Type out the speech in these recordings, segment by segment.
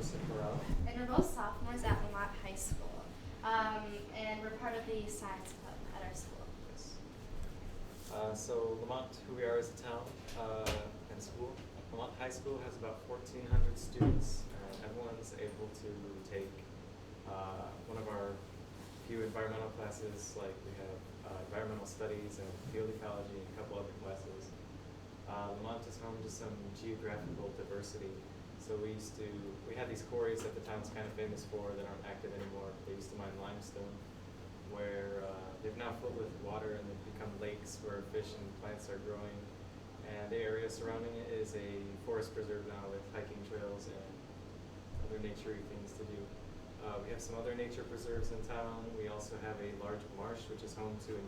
Josef, Herout. And we're both sophomores at Lemont High School. And we're part of the science club at our school. Yes. So Lemont, who we are as a town and school. Lemont High School has about 1,400 students, and everyone's able to take one of our few environmental classes, like we have environmental studies and field ecology and a couple other classes. Lemont is home to some geographical diversity. So we had these quarries that the town's kind of famous for that aren't active anymore. They used to mine limestone, where they've now filled with water and they've become lakes where fish and plants are growing. And the area surrounding it is a forest preserve now with hiking trails and other nature-y things to do. We have some other nature preserves in town. We also have a large marsh, which is home to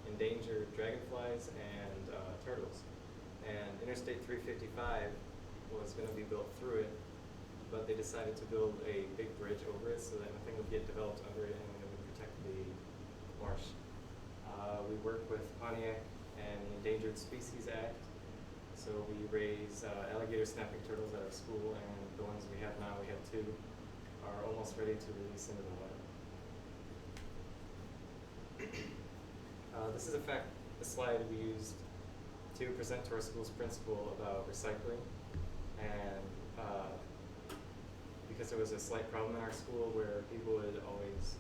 endangered dragonflies and turtles. And Interstate 355 was going to be built through it, but they decided to build a big bridge over it so that nothing would get developed under it and it would protect the marsh. We work with Pontiac and the Endangered Species Act. So we raise alligator snapping turtles at our school, and the ones we have now, we have 2, are almost ready to release into the water. This is a slide we used to present to our school's principal about recycling, and because there was a slight problem in our school where people would always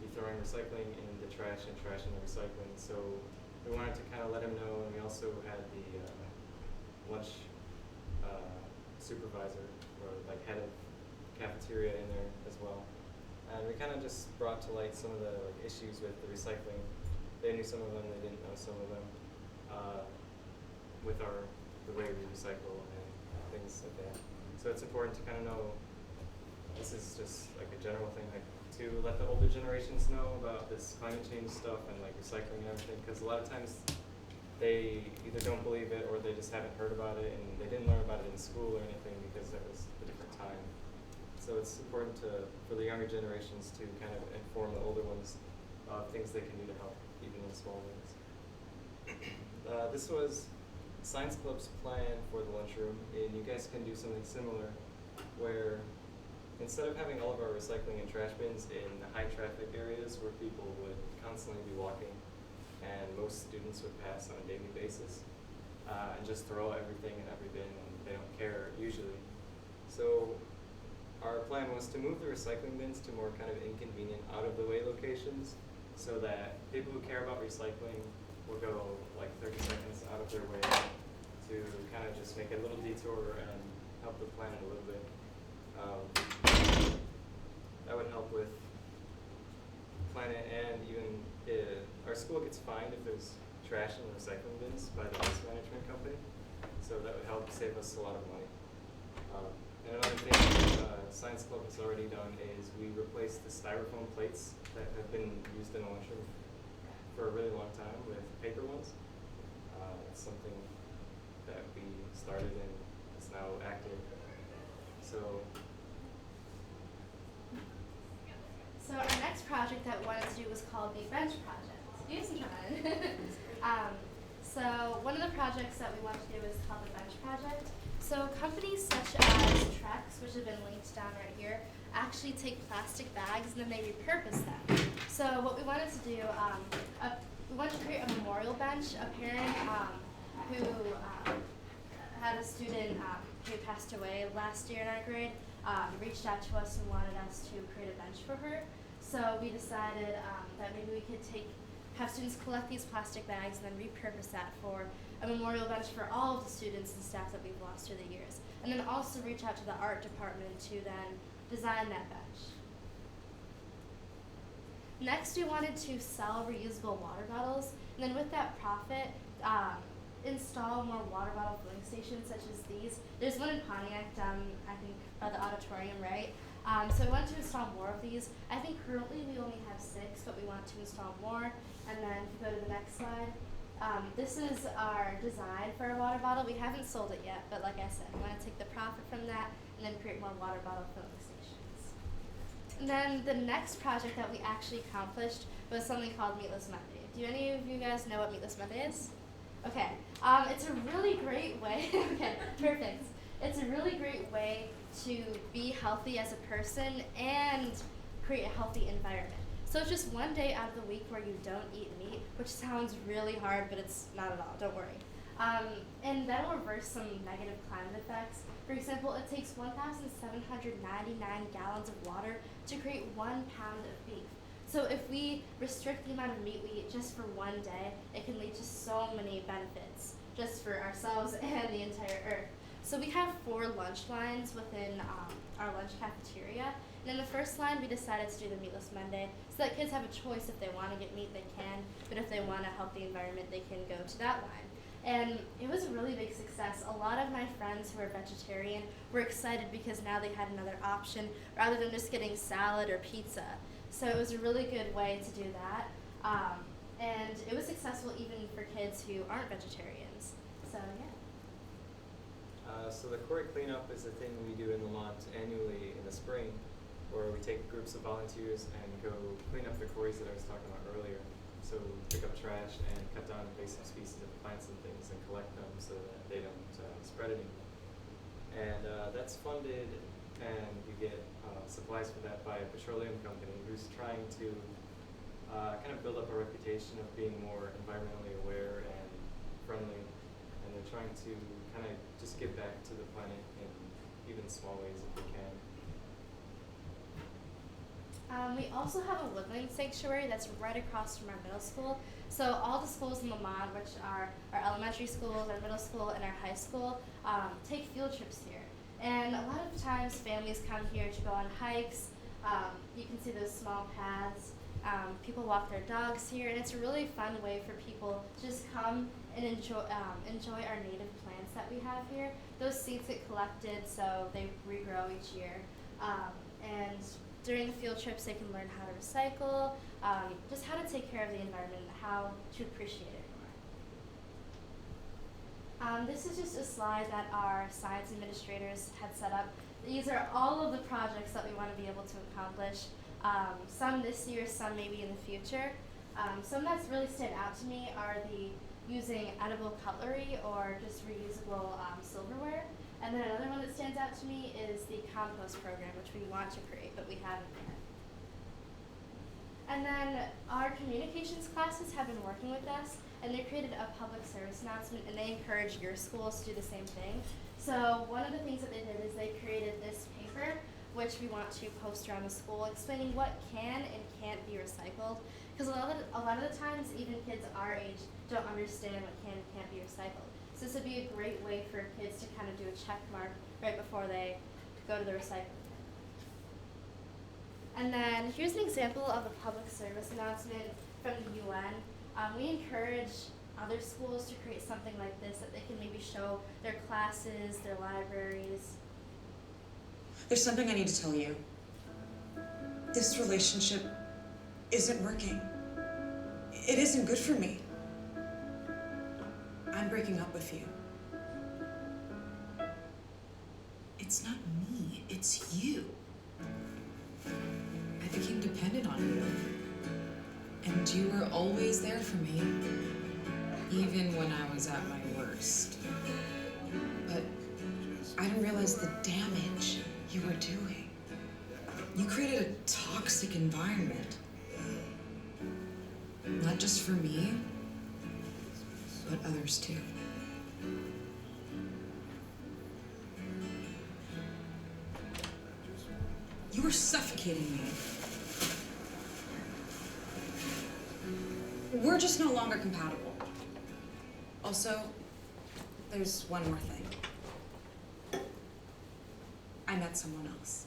be throwing recycling in the trash and trash in the recycling. So we wanted to kind of let him know, and we also had the lunch supervisor, or like head of cafeteria in there as well. And we kind of just brought to light some of the issues with the recycling. They knew some of them, they didn't know some of them, with the way we recycle and things like that. So it's important to kind of know, this is just like a general thing, like to let the older generations know about this climate change stuff and like recycling and everything, because a lot of times they either don't believe it or they just haven't heard about it, and they didn't learn about it in school or anything because that was a different time. So it's important for the younger generations to kind of inform the older ones of things they can do to help, even in small ways. This was Science Club's plan for the lunchroom, and you guys can do something similar, where instead of having all of our recycling and trash bins in the high traffic areas where people would constantly be walking, and most students would pass on a daily basis, and just throw everything in every bin, and they don't care usually. So our plan was to move the recycling bins to more kind of inconvenient, out-of-the-way locations, so that people who care about recycling will go like 30 seconds out of their way to kind of just make a little detour and help the planet a little bit. That would help with planet, and even our school gets fined if there's trash in the recycling bins by the waste management company, so that would help save us a lot of money. And another thing Science Club has already done is we replaced the styrofoam plates that have been used in the lunchroom for a really long time with paper ones. It's something that we started and is now active. So our next project that we wanted to do was called the Bench Project. You have some time. So one of the projects that we wanted to do is called the Bench Project. So companies such as Trex, which have been linked down right here, actually take plastic bags and then they repurpose them. So what we wanted to do, we wanted to create a memorial bench. A parent who had a student who passed away last year in our grade reached out to us and wanted us to create a bench for her. So we decided that maybe we could have students collect these plastic bags and then repurpose that for a memorial bench for all of the students and staff that we've lost through the years. And then also reach out to the art department to then design that bench. Next, we wanted to sell reusable water bottles, and then with that profit, install more water bottle filling stations such as these. There's one in Pontiac down, I think, by the auditorium, right? So we want to install more of these. I think currently we only have 6, but we want to install more. And then if you go to the next slide, this is our design for our water bottle. We haven't sold it yet, but like I said, we want to take the profit from that and then create more water bottle filling stations. And then the next project that we actually accomplished was something called Meatless Monday. Do any of you guys know what Meatless Monday is? Okay, it's a really great way, okay, perfect. It's a really great way to be healthy as a person and create a healthy environment. So it's just one day out of the week where you don't eat meat, which sounds really hard, but it's not at all, don't worry. And that'll reverse some negative climate effects. For example, it takes 1,799 gallons of water to create 1 pound of beef. So if we restrict the amount of meat we eat just for one day, it can lead to so many benefits, just for ourselves and the entire earth. So we have 4 lunch lines within our lunch cafeteria. And in the first line, we decided to do the Meatless Monday, so that kids have a choice. If they want to get meat, they can, but if they want a healthy environment, they can go to that line. And it was a really big success. A lot of my friends who are vegetarian were excited because now they had another option rather than just getting salad or pizza. So it was a really good way to do that. And it was successful even for kids who aren't vegetarians. So yeah. So the quarry cleanup is a thing we do in Lemont annually in the spring, where we take groups of volunteers and go clean up the quarries that I was talking about earlier. So pick up trash and cut down invasive species of plants and things and collect them so that they don't spread anymore. And that's funded, and we get supplies for that by a petroleum company who's trying to kind of build up a reputation of being more environmentally aware and friendly. And they're trying to kind of just give back to the planet in even small ways if we can. We also have a woodland sanctuary that's right across from our middle school. So all the schools in Lemont, which are our elementary schools, our middle school, and our high school, take field trips here. And a lot of times families come here to go on hikes. You can see those small paths. People walk their dogs here, and it's a really fun way for people to just come and enjoy our native plants that we have here. Those seeds get collected, so they regrow each year. And during the field trips, they can learn how to recycle, just how to take care of the environment, and how to appreciate it more. This is just a slide that our science administrators had set up. These are all of the projects that we want to be able to accomplish. Some this year, some maybe in the future. Some that's really stand out to me are the using edible cutlery or just reusable silverware. And then another one that stands out to me is the compost program, which we want to create, but we haven't yet. And then our communications classes have been working with us, and they created a public service announcement, and they encourage your schools to do the same thing. So one of the things that they did is they created this paper, which we want to post around the school, explaining what can and can't be recycled. Because a lot of the times, even kids our age don't understand what can and can't be recycled. So this would be a great way for kids to kind of do a check mark right before they go to the recycling bin. And then here's an example of a public service announcement from the UN. We encourage other schools to create something like this that they can maybe show their classes, their libraries. There's something I need to tell you. This relationship isn't working. It isn't good for me. I'm breaking up with you. It's not me, it's you. I became dependent on you. And you were always there for me, even when I was at my worst. But I didn't realize the damage you were doing. You created a toxic environment. Not just for me, but others too. You were suffocating me. We're just no longer compatible. Also, there's one more thing. I met someone else.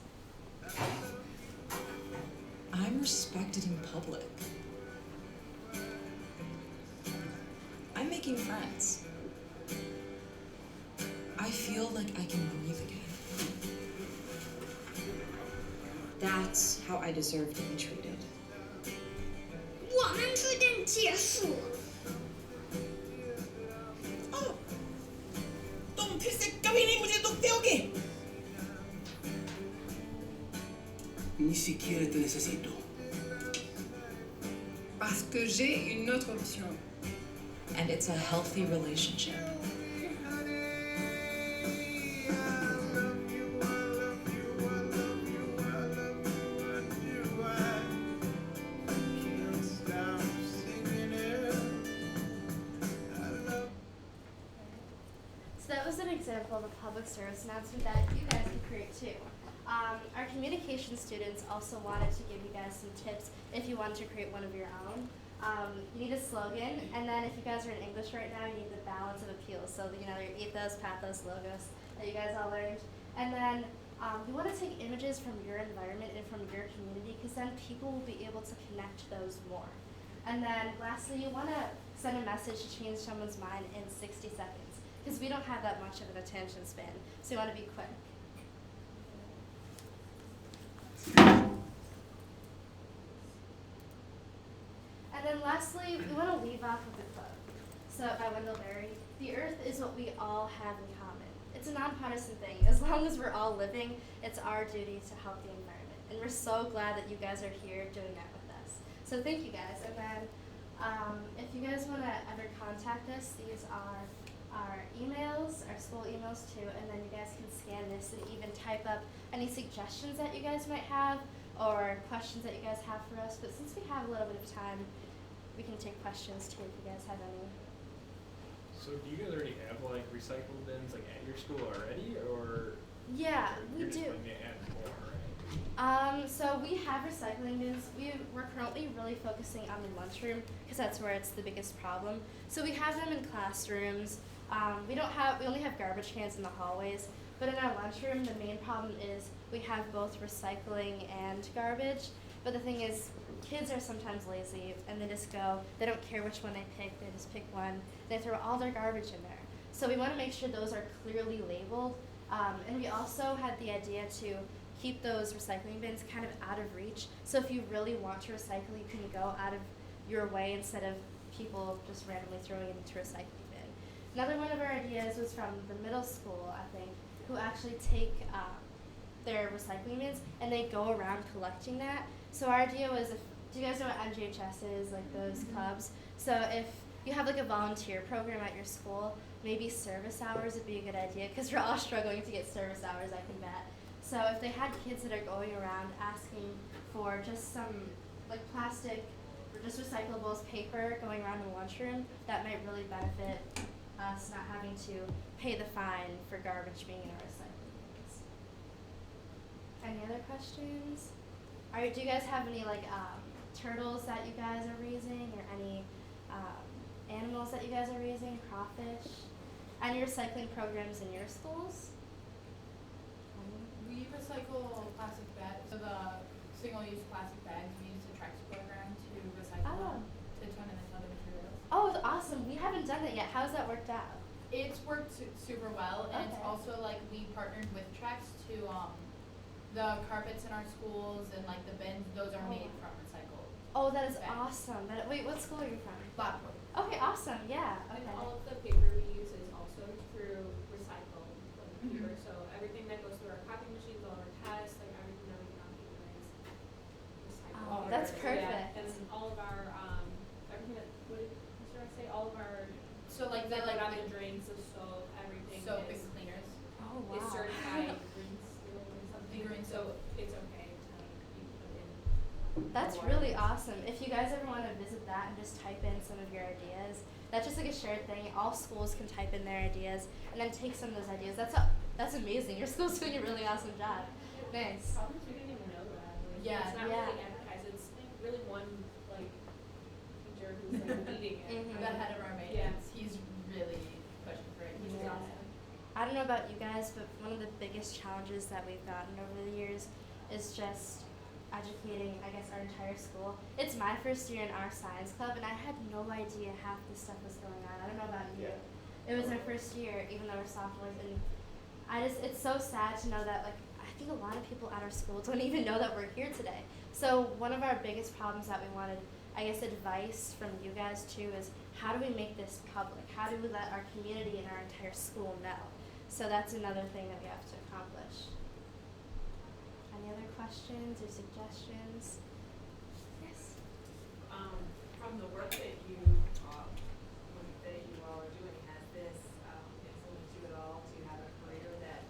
I'm respected in public. I'm making friends. I feel like I can breathe again. That's how I deserve to be treated. 我们注定结束. Oh! तुम फिर से कभी नहीं मुझे दुख दोगे. Ni siquiera te necesito. Parce que j'ai une autre option. And it's a healthy relationship. example of a public service announcement that you guys can create too. Our communication students also wanted to give you guys some tips if you wanted to create one of your own. You need a slogan, and then if you guys are in English right now, you need the balance of appeal. So, your ethos, pathos, logos that you guys all learned. And then you want to take images from your environment and from your community, because then people will be able to connect those more. And then lastly, you want to send a message to change someone's mind in 60 seconds, because we don't have that much of an attention span. So you want to be quick. And then lastly, we want to leave off with a quote. So by Wendell Berry, "The earth is what we all have in common. It's a nonpartisan thing. As long as we're all living, it's our duty to help the environment." And we're so glad that you guys are here doing that with us. So thank you guys. And then if you guys want to ever contact us, these are our emails, our school emails too, and then you guys can scan this and even type up any suggestions that you guys might have or questions that you guys have for us. But since we have a little bit of time, we can take questions too if you guys have any. So do you guys already have like recycle bins like at your school already, or Yeah, we you're just do. going to add more? So we have recycling bins. We're currently really focusing on the lunchroom because that's where it's the biggest problem. So we have them in classrooms. We only have garbage cans in the hallways, but in our lunchroom, the main problem is we have both recycling and garbage. But the thing is, kids are sometimes lazy and they don't care which one they pick, they just pick one. They throw all their garbage in there. So we want to make sure those are clearly labeled. And we also had the idea to keep those recycling bins kind of out of reach. So if you really want to recycle, you can go out of your way instead of people just randomly throwing it into a recycling bin. Another one of our ideas was from the middle school, I think, who actually take their recycling bins and they go around collecting that. So our idea was, do you guys know what MJHS is, like those clubs? So if you have like a volunteer program at your school, maybe service hours would be a good idea because we're all struggling to get service hours, I can bet. So if they had kids that are going around asking for just some like plastic or just recyclables, paper going around in the lunchroom, that might really benefit us not having to pay the fine for garbage being in our recycling bins. Any other questions? Do you guys have any like turtles that you guys are raising, or any animals that you guys are raising, crawfish? Any recycling programs in your schools? We recycle plastic bags, so the single-use plastic bags we use the Trex program to recycle them to turn them into other materials. Oh, awesome. We haven't done that yet. How's that worked out? It's worked super well, and it's Okay. also like we partnered with Trex to the carpets in our schools and like the bins, those are made from recycled. Oh, that is bags. awesome. Wait, what school are you from? Blackboard. Okay, awesome. Yeah. Okay. And all of the paper we use is also through recycled paper. So everything that goes through our copy machines, all of our tests, like everything that we get on paper is recycled. Oh, that's paper. perfect. Yeah, and then all of our everything that what should I say? All of our So like that the on the drains, the soap, everything soap is and cleaners. Oh, wow. is certified green seal or something. Green So it's okay to be put in. That's the really water. awesome. If you guys ever want to visit that and just type in some of your ideas, that's just like a shared thing. All schools can type in their ideas and then take some of those ideas. That's amazing. Your school's doing a really awesome job. Nice. Problems we didn't even know that. Like, Yeah. it's not Yeah. really advertised. It's really one like teacher who's like leading it. Mhm. The head of our maintenance, he's really pushing for it. He's Yeah. awesome. I don't know about you guys, but one of the biggest challenges that we've gotten over the years is just educating, I guess, our entire school. It's my first year in our science club, and I had no idea half this stuff was going on. I don't know about you. It was our first year, even though we're sophomores, and it's so sad to know that, like, I think a lot of people at our school don't even know that we're here today. So one of our biggest problems that we wanted, I guess, advice from you guys too, is how do we make this public? How do we let our community and our entire school know? So that's another thing that we have to accomplish. Any other questions or suggestions? Yes. From the work that you all are doing, has this influenced you at all to have a career that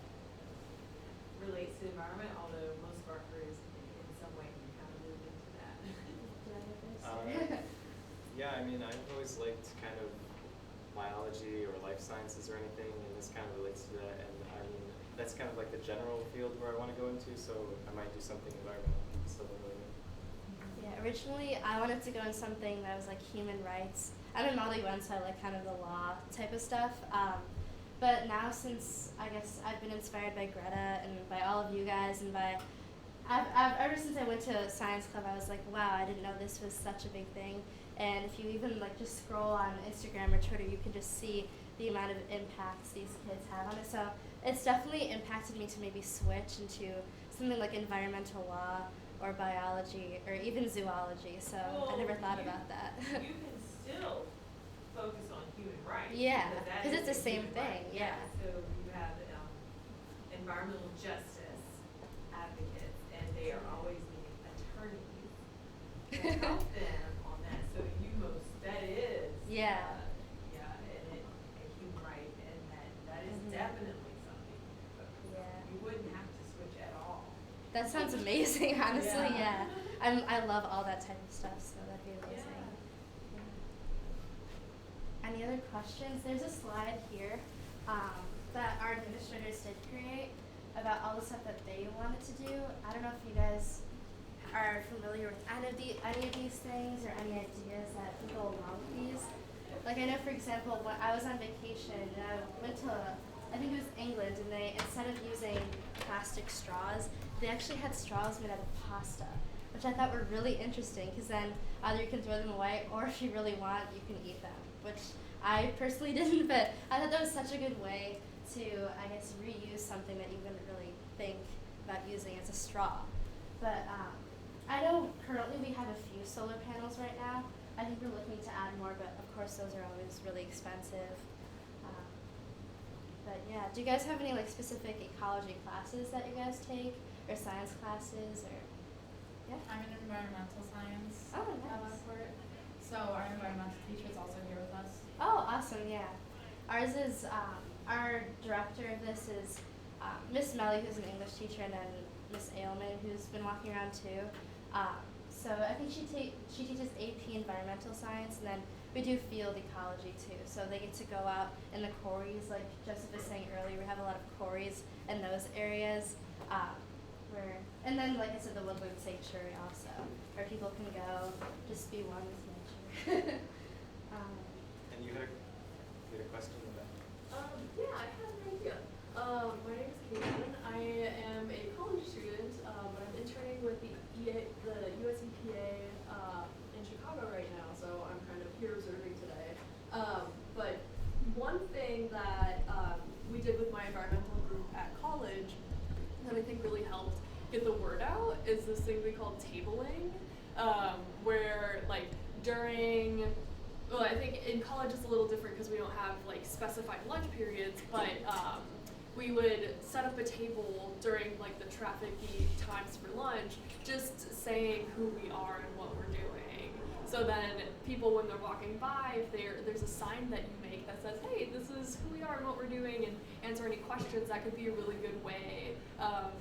relates to the environment? Although most of our careers in some way can kind of move into that. Yeah, I mean, I've always liked kind of biology or life sciences or anything, and this kind of relates to that. And I mean, that's kind of like the general field where I want to go into, so I might do something environmental similarly. Yeah, originally I wanted to go in something that was like human rights. I'm in Model UN, so I like kind of the law type of stuff. But now, since I guess I've been inspired by Greta and by all of you guys, and by ever since I went to science club, I was like, wow, I didn't know this was such a big thing. And if you even like just scroll on Instagram or Twitter, you can just see the amount of impacts these kids have on it. So it's definitely impacted me to maybe switch into something like environmental law or biology or even zoology. So I never thought about that. You can still focus on human rights. Yeah, that because is it's the a same human thing. right. Yeah. So you have environmental justice advocates, and they are always needing attorneys to help them on that. So that is Yeah. a human right, and that is definitely something you can focus on. Yeah. You wouldn't have to switch at all. That sounds amazing, honestly. Yeah. I love all that type of stuff, so that'd be amazing. Yeah. Any other questions? There's a slide here that our administrators did create about all the stuff that they wanted to do. I don't know if you guys are familiar with any of these things or any ideas that can go along with these. Like I know, for example, when I was on vacation, and I went to, I think it was England, and they, instead of using plastic straws, they actually had straws made out of pasta, which I thought were really interesting, because then either you can throw them away, or if you really want, you can eat them, which I personally didn't, but I thought that was such a good way to, I guess, reuse something that you wouldn't really think about using as a straw. But I know currently we have a few solar panels right now. I think we're looking to add more, but of course those are always really expensive. But yeah, do you guys have any like specific ecology classes that you guys take, or science classes, or yeah? I'm in environmental science Oh, at nice. Lemont. So our environmental teacher is also here with us. Oh, awesome! Yeah, ours is our director of this is Miss Melly, who's an English teacher, and then Miss Ailman, who's been walking around too. So I think she teaches AP Environmental Science, and then we do field ecology too. So they get to go out in the quarries, like Josef was saying earlier. We have a lot of quarries in those areas, and then like I said, the woodland sanctuary also, where people can go just be one with nature. And you had a question about? Yeah, I have an idea. My name is Caitlin. I am a college student, but I'm interning with the US EPA in Chicago right now, so I'm kind of here observing today. But one thing that we did with my environmental group at college that I think really helped get the word out is this thing we call tabling, where like well, I think in college it's a little different because we don't have like specified lunch periods, but we would set up a table during like the trafficy times for lunch, just saying who we are and what we're doing. So then people, when they're walking by, if there's a sign that you make that says, hey, this is who we are and what we're doing, and answer any questions, that could be a really good way of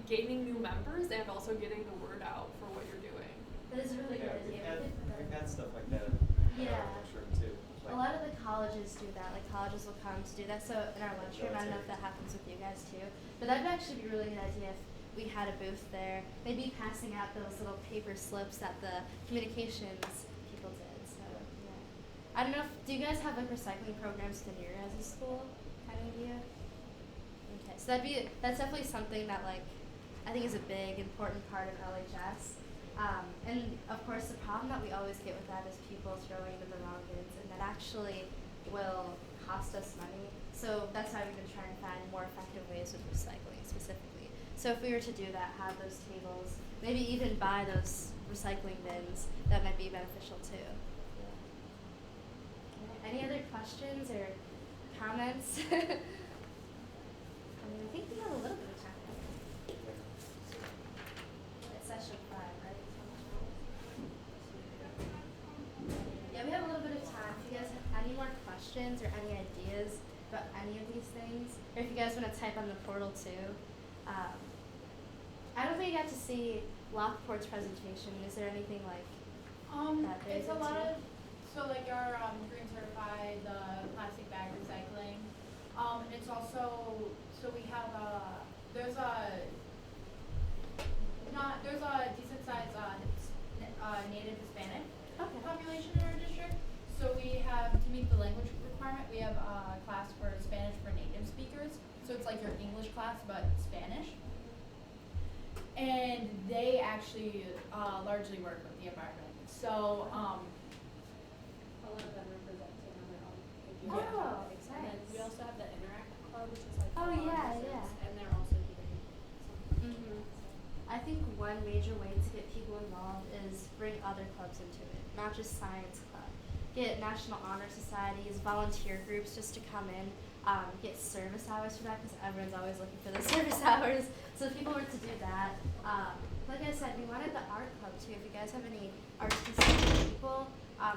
gaining new members and also getting the word out for what you're doing. That is a really good idea. We've had stuff like that in Yeah. our lunchroom too. A lot of the colleges do that. Like colleges will come to do that. So in our lunchroom, I don't know if that happens with you guys too, but that'd actually be a really good idea if we had a booth there. Maybe passing out those little paper slips that the communications people did. So yeah. I don't know. Do you guys have like recycling programs within your guys' school? Kind of idea. Okay, so that's definitely something that like I think is a big important part of LHS. And of course, the problem that we always get with that is people throwing in the wrong bins, and that actually will cost us money. So that's why we've been trying to find more effective ways with recycling specifically. So if we were to do that, have those tables, maybe even buy those recycling bins, that might be beneficial too. Yeah. Okay. Any other questions or comments? I think we have a little bit of time. It's session 5, right? Yeah, we have a little bit of time. If you guys have any more questions or any ideas about any of these things, or if you guys want to type on the portal too. I don't think you got to see Lockport's presentation. Is there anything like that? It's a lot of So like our green certified, the plastic bag recycling. It's also, so we have there's a decent sized native Hispanic population in our district. So we have, to meet the language requirement, we have a class for Spanish for native speakers. So it's like your English class but Spanish. And they actually largely work with the environment. So A lot of them are presenting on their own. Oh, And then nice. we also have the Interact Club, which is like Oh, for yeah, autism, yeah. and they're also doing something. Mhm. I think one major way to get people involved is bring other clubs into it, not just science club. Get National Honor Societies, volunteer groups just to come in, get service hours for that because everyone's always looking for the service hours. So if people were to do that, like I said, we wanted the art club too. If you guys have any artistic people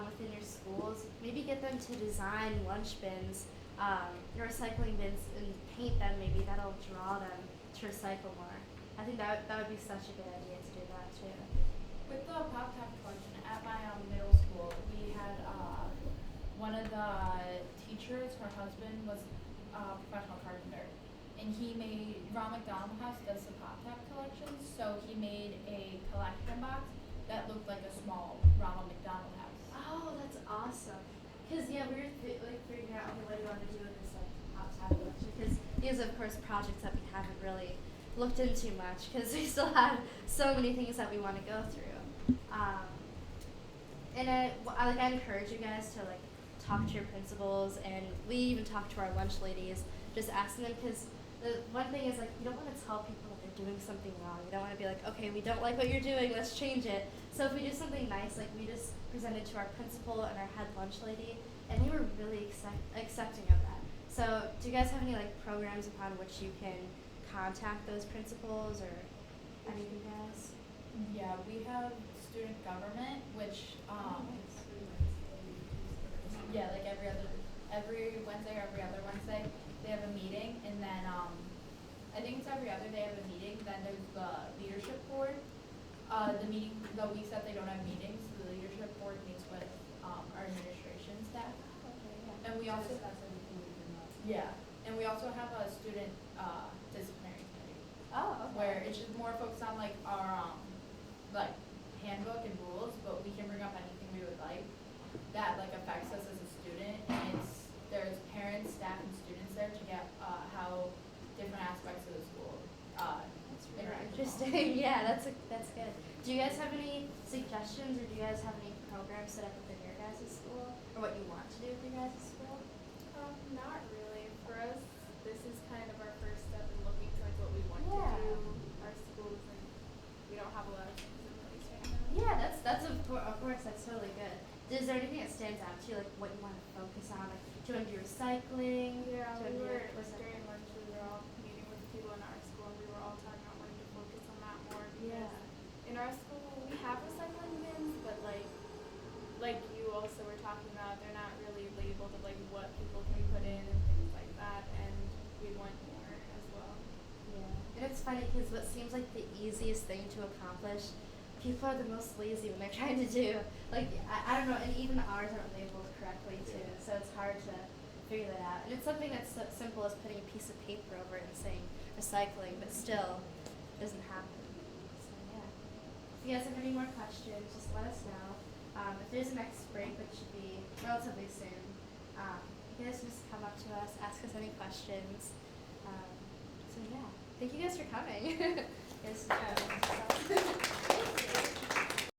within your schools, maybe get them to design lunch bins, recycling bins, and paint them. Maybe that'll draw them to recycle more. I think that would be such a good idea to do that too. with the Pop Tap collection at my middle school, we had one of the teachers, her husband was a professional carpenter, and he made, Ron McDonald House does the Pop Tap collections, so he made a collection box that looked like a small Ronald McDonald House. Oh, that's awesome. Cause yeah, we were figuring out okay, what do we want to do with this like Pop Tap collection? Because these are of course projects that we haven't really looked into much because we still have so many things that we want to go through. And I encourage you guys to like talk to your principals, and we even talk to our lunch ladies, just asking them because the one thing is like you don't want to tell people that they're doing something wrong. You don't want to be like, okay, we don't like what you're doing, let's change it. So if we do something nice, like we just presented to our principal and our head lunch lady, and they were really accepting of that. So do you guys have any like programs upon which you can contact those principals or anything else? Yeah, we have student government, which yeah, like every Wednesday or every other Wednesday, they have a meeting, and then I think it's every other they have a meeting. Then there's the leadership board. The weeks that they don't have meetings, the leadership board meets with our administration staff. And we also we also have a student disciplinary committee. Oh, okay. Where it's just more focused on like our like handbook and rules, but we can bring up anything we would like that like affects us as a student. And there's parents, staff, and students there to get how different aspects of the school That's really interact with interesting. Yeah, that's good. Do you guys have any suggestions, or do you guys have any programs set up within your guys' school, or what you want to do with your guys' school? Not really. For us, this is kind of our first step in looking towards what we want to Yeah. do, our schools, and we don't have a lot of things in place right now. Yeah, that's of course that's totally good. Is there anything that stands out to you, like what you want to focus on? Like, do you want to do recycling? Yeah, Do you we want to were, do during lunch, we were all meeting with people in our school, and we were all talking about wanting to focus on that more. Because in our school, we have recycling bins, but like you also were talking about, they're not really labeled of like what people can put in and things like that, and we want more as well. Yeah, and it's funny because what seems like the easiest thing to accomplish, people are the most lazy when they're trying to do. Like, I don't know, and even ours aren't labeled correctly too, so it's hard to figure that out. And it's something that's so simple as putting a piece of paper over it and saying recycling, but still doesn't happen. So yeah. If you guys have any more questions, just let us know. If there's a next break, which should be relatively soon, you guys just come up to us, ask us any questions. So yeah, thank you guys for coming. You guys